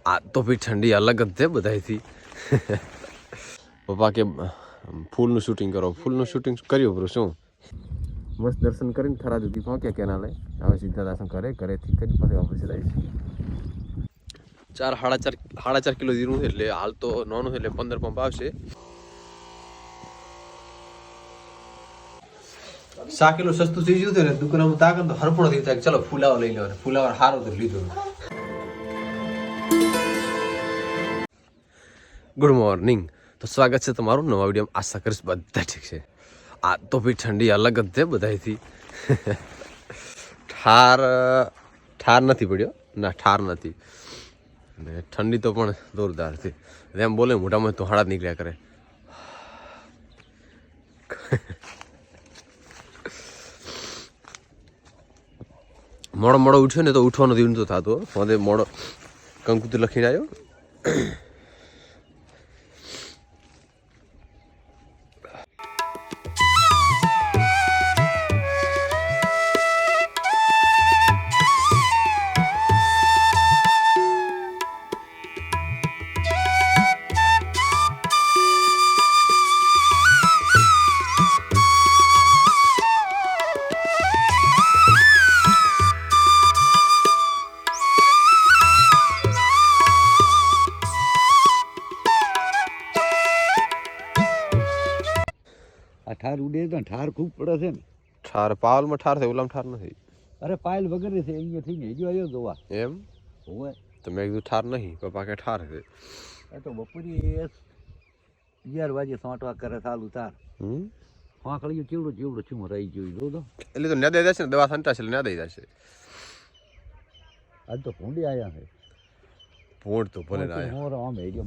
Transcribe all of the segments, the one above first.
આ તો ભાઈ ઠંડી અલગ જ છે બધાથી. પપ્પા કે ફૂલનું શૂટિંગ કરો, ફૂલનું શૂટિંગ કર્યું બરું શું મસ્ત દર્શન કરીને થરા સુધી પહોંચ્યા કેનાલે. હવે સીધા દર્શન કરે ઘરેથી કરી પછી વાપસ આવીશ. 4.5 કિલો જીરું છે એટલે હાલ તો નાનું છે એટલે 15 પંપ આવશે. 100 કિલો સસ્તું થઈ ગયું છે ને દુકાનમાં તાકત તો હરપડો થઈ જાય. ચલો ફુલાવા લઈ લો, ફુલાવા સારું તો લીધો. ગુડ મોર્નિંગ, તો સ્વાગત છે તમારું નવા વિડીયોમાં. આશા કરીશ બધા ઠીક છે. આ તો ભાઈ ઠંડી અલગ જ છે બધાથી. ઠાર નથી પડ્યો ના, ઠાર નથી. અને ઠંડી તો પણ જોરદાર છે. એમ બોલે મોઢામાં તો હાડા જ નીકળ્યા કરે. મોડો ઉઠ્યો ને તો ઉઠવાનો દિવસ તો થતો મને મોડો કંકુતી લખીને આવ્યો. ઠાર ઉડે તો ઠાર ખૂબ પડે છે ને. ઠાર પાવલમાં ઠાર છે, ઓલામાં ઠાર નથી. અરે પાયલ વગર છે અહીંયા થઈને હજુ આવ્યો જોવા એમ હોય તો મેં કીધું ઠાર નહીં. પપ્પા કે ઠાર છે. એ તો બપોરી 11 વાગે સોંટવા કરે સાલું તાર વાંકળીયું ચેવડું છું રહી ગયું જો તો. એટલે તો ના દઈ જશે ને, દવા સંટાશે એટલે ના દઈ જશે. આજ તો ભૂંડી આવ્યા છે. ભોંડ તો ભલે ના આવ્યા. મોર આમ હેડ્યો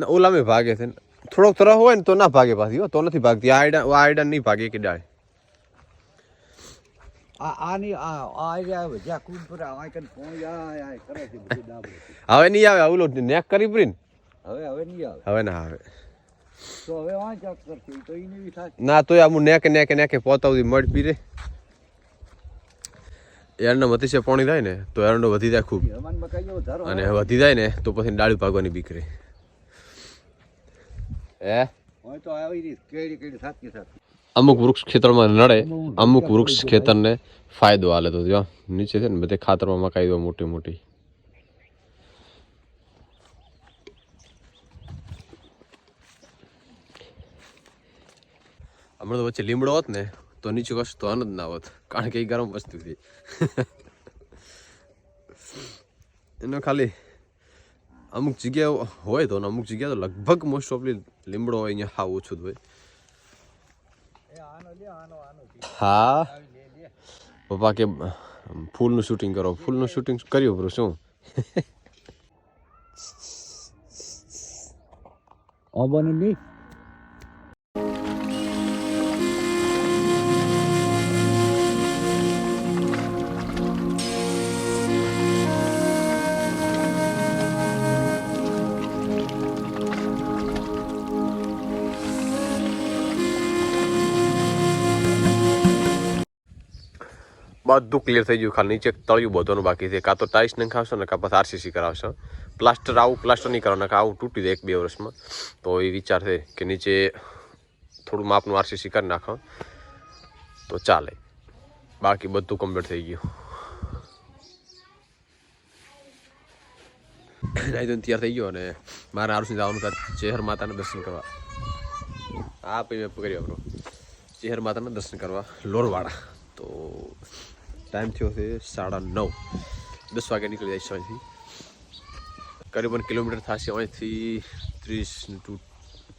ના ઓલામાં ભાગે છે. થોડોક તરફ હોય ને તો ના ભાગે પાછી, તો નથી ભાગતી. આ આયડા નહીં ભાગે કે ડાળ. આની આ જ્યાં કુંડ પર આ કન ફોન આ કરે છે બધું ડાબડે. હવે નહીં આવે. ઓલો નેક કરી પડી ને હવે નહીં આવે. હવે ના આવે તો હવે વાંચ કરશે તો એને બી થાય ના. તો આમ નેકે પોતાવતી મળ પી રે. એરંડો મતીસે પાણી થાય ને તો એરંડો વધી જાય ખૂબ, હવાનમાં કઈ ધરો અને વધી જાય ને તો પછી ડાળી ભાગવાની બીક રહે. હોય તો આવી રીત કેડી સાચી અમુક વૃક્ષ ખેતરમાં નડે, અમુક વૃક્ષ ખેતરને ફાયદો હાલે. તો જો નીચે છે ને બધે ખાતરમાં મકાઈ દો મોટી મોટી. હમણાં તો વચ્ચે લીમડો હોત ને તો નીચે કશું તો આનંદ ના હોત, કારણ કે એ ગરમ વસ્તુ છે. એનો ખાલી અમુક જગ્યાએ હોય તો, અમુક જગ્યાએ તો લગભગ મોસ્ટ ઓફલી લીમડો હોય અહીંયા હાવ ઓછું જ હોય. હા પપ્પા કે ફૂલનું શૂટિંગ કરો, ફૂલનું શૂટિંગ કર્યું બરું શું આવવાનું નહીં. બધું ક્લિયર થઈ ગયું. ખાલી નીચે તળિયું બધવાનું બાકી છે. કાં તો ટાઇલ્સ નખાવશો ને કાં પછી આરસીસી કરાવશો. પ્લાસ્ટર નહીં કરવાનું, આવું તૂટી જાય 1-2 વર્ષમાં. તો એ વિચાર છે કે નીચે થોડું માપનું આરસીસી કરી નાખો તો ચાલે. બાકી બધું કમ્પ્લીટ થઈ ગયું. તૈયાર થઈ ગયો અને મારે આરુષને જવાનું હતા ચેહર માતાના દર્શન કરવા. હા પછી મેં પકડ્યું આપણું ચેહર માતાના દર્શન કરવા લોરવાડા. તો ટાઈમ થયો છે 9:30. 10 વાગે નીકળી જાય છે અહીંથી. કરીબન કિલોમીટર થશે અહીંથી 30 ટુ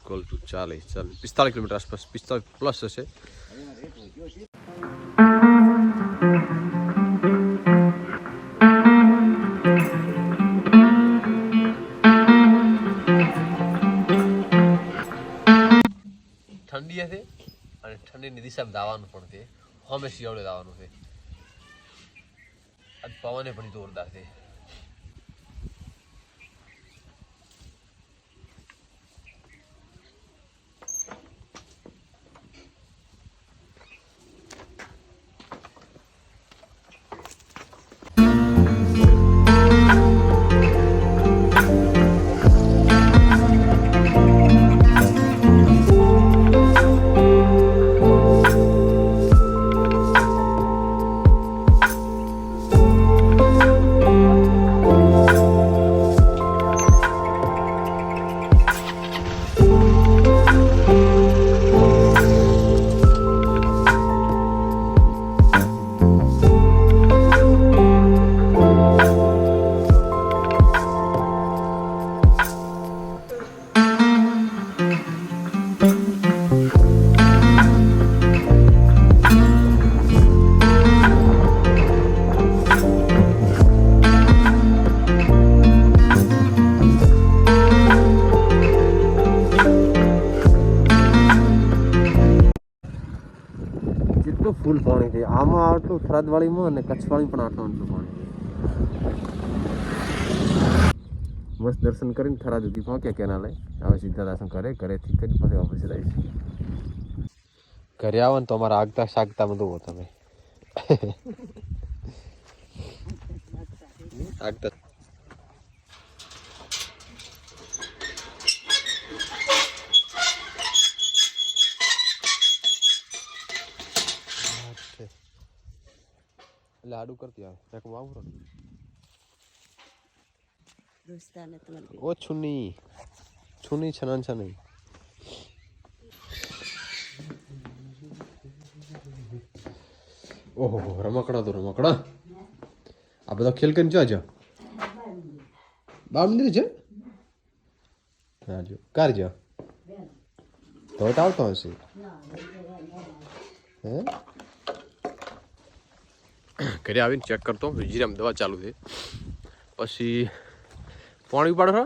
45 કિલોમીટર આસપાસ, 45 પ્લસ હશે. ઠંડી હશે અને ઠંડીની દિશામાં દાવાનું પણ છે. હમે શિયાળે દાવાનું છે. આજ પવને પણ જોરદાર છે. આટલું ફૂલ પાણી છે આમાં આટલું થરાદવાળીમાં અને કચ્છવાળી પણ આટલું પાણી મસ્ત દર્શન કરીને થરાદ સુધી પહોંચ્યા કેનાલે હવે સીધા દર્શન કરે ઘરેથી કરી પછી ઓફિસે રહીશ ઘરે આવો ને તો અમારા આગતા શાકતા બધું તમે આગતા લાડુ કરતી આવે રકમ આવરો દોસ્તાને તમારી ઓ છુની છુની છનન છની ઓહો રમકડા તો રમકડા આ બધા ખેલ કરીને જો બાળ મંદિર છે હા જો કાર જો તો આવતો હશે હે ઘરે આવીને ચેક કરતો વિજીરામ દવા ચાલુ છે પછી પાણી ઉપાડો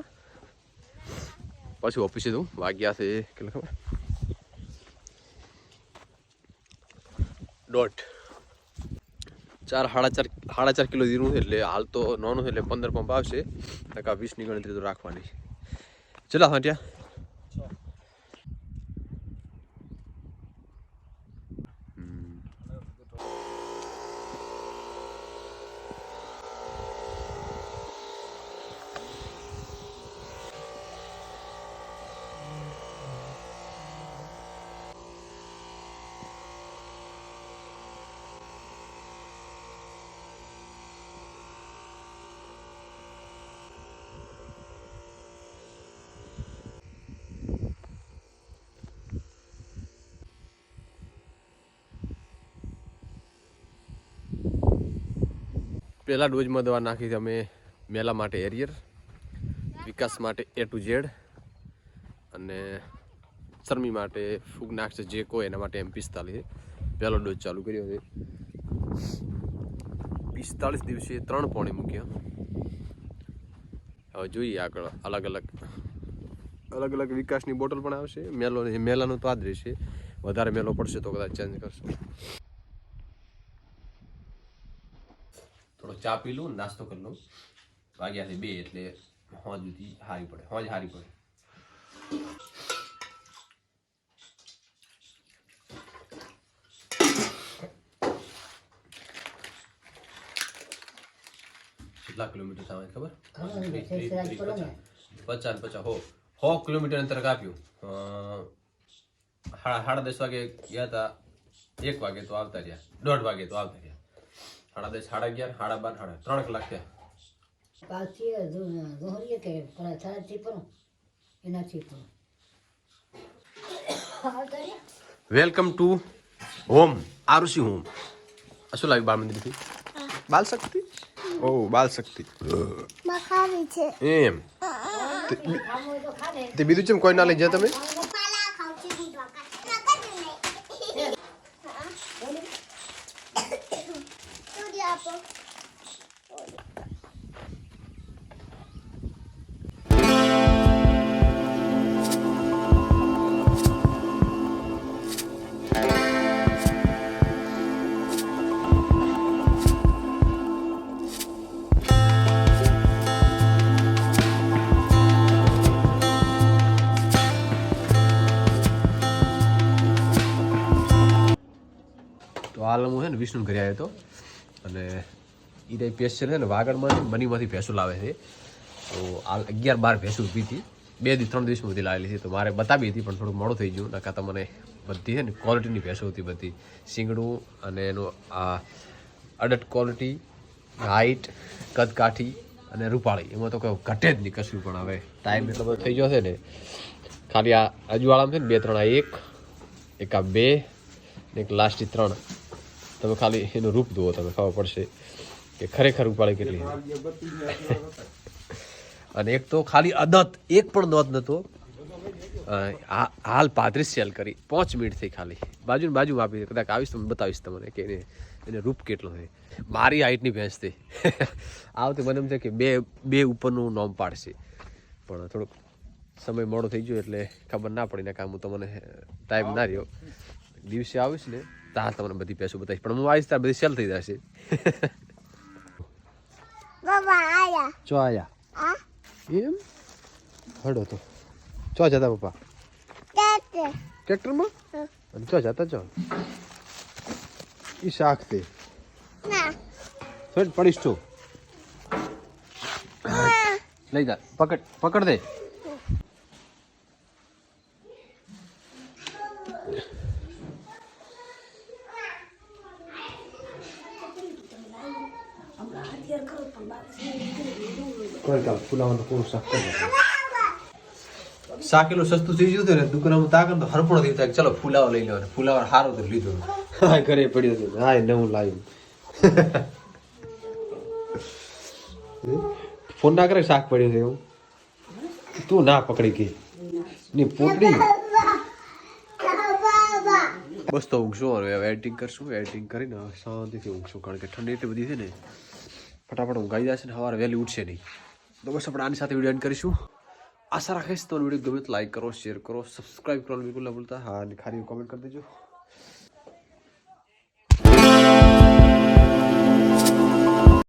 પછી ઓફિસે દઉં વાગ્યા છે કેટલા ખબર 4.5 કિલો જીરું છે એટલે હાલ તો નાનું છે એટલે 15 પંપ આવશે ટકા 20ની ગણતરી તો રાખવાની ચલા સાંટ્યા પહેલા ડોઝમાં દવા નાખી હતી અમે મેલા માટે એરિયર વિકાસ માટે A to Z અને ચરમી માટે ફૂગનાશક જે કોઈ એના માટે M45 પહેલો ડોઝ ચાલુ કર્યો છે 45 દિવસે 3 પાણી મૂક્યા હવે જોઈએ આગળ અલગ અલગ વિકાસની બોટલ પણ આવશે મેલાનું તો આ જ રહેશે વધારે મેલો પડશે તો કદાચ ચેન્જ કરશું થોડો ચા પી લઉં નાસ્તો કરી લઉં વાગ્યા છે 2 એટલે હોજ સુધી હારી પડે કેટલા કિલોમીટર થાય ખબર 50 હો 100 કિલોમીટર અંતર કાપ્યું 10:30 વાગે ગયા હતા 1 વાગે તો આવતા રહ્યા 1:30 વાગે તો આવતા રહ્યા 10:30 11:30 12:30 3 કલાક થયા welcome to home Arushi home શું લાવ્યું બાળ મંદિરથી બાલ શક્તિ ઓ બાલ શક્તિ એમ તે બીજું ચેમ કોઈ ના લઈ જાય તમે હાલ હું છે ને વિષ્ણુ ઘરે આવ્યો હતો અને એ રહી પેસ્ચર છે ને વાગડમાં મનીમાંથી ભેંસું લાવે છે તો હાલ 11-12 ભેંસું ઊભી હતી 2-3 દિવસ સુધી લાવેલી હતી તો મારે બતાવી હતી પણ થોડું મોડું થઈ ગયું નકા તો મને બધી છે ને ક્વોલિટીની ભેંસો હતી બધી શીંગડું અને એનું આ અડટ ક્વોલિટી હાઈટ કદકાઠી અને રૂપાળી એમાં તો કોઈ ઘટે જ નહીં કશું પણ હવે ટાઈમ એટલો બધો થઈ ગયો છે ને ખાલી આ અજવાળામાં છે ને 2-3 એક આ 2 ને એક લાસ્ટથી 3 તમે ખાલી એનું રૂપ જુઓ તમે ખબર પડશે કે ખરેખર રૂપાળી કેટલી અને એક તો ખાલી અદત એક પણ દોત નહોતો હાલ 35 સેલ કરી 5 મિનિટ થઈ ખાલી બાજુ આપી કદાચ આવીશ તમને બતાવીશ તમને કે એને રૂપ કેટલો છે મારી હાઈટની ભેંસ થઈ આવતી મને એમ છે કે બે ઉપરનું નામ પાડશે પણ થોડુંક સમય મોડો થઈ ગયો એટલે ખબર ના પડી ને કામ તો મને ટાઈમ ના રહ્યો દિવસે આવીશ ને ત્યાં તમને બધી ભેંસો બતાવીશ પણ હું આવીશ ત્યાં બધી સેલ થઈ જશે ચો આયા એમ હડો તો ચો જતા પપ્પા ટ્રેક્ટરમાં અને ચો જતા ચો ઈ શાક તે થોડી પડીશ છું લઈ જા પકડ દે શાક એટલું સસ્તું થઈ ગયું હતું ને દુકાનમાં તાકર તો હરપણો થઈ જાય ચલો ફુલાવો લઈ લો ફુલાવા સારું તો લીધું હા ઘરે પડ્યું હતું હા નવું લાવ્યું ફોન ના કરે શાક પડ્યું છે એવું તું ના પકડી ગઈ ની પોટડી બસ તો ઊંઘશું હવે એડિટિંગ કરશું એડિટિંગ કરીને શાંતિથી ઊંઘશું કારણ કે ઠંડી એટલી બધી છે ને ફટાફટ ઊંઘાઈ જશે ને સવારે વહેલી ઉઠશે નહીં તો બસ આપણે આની સાથે વિડીયો એન્ડ કરીશું આશા રાખીશ તો વિડીયો ગમે તો લાઈક કરો શેર કરો સબસ્ક્રાઈબ કરવાનું બિલકુલ ના ભૂલતા હા અને ખાલી કોમેન્ટ કરી દેજો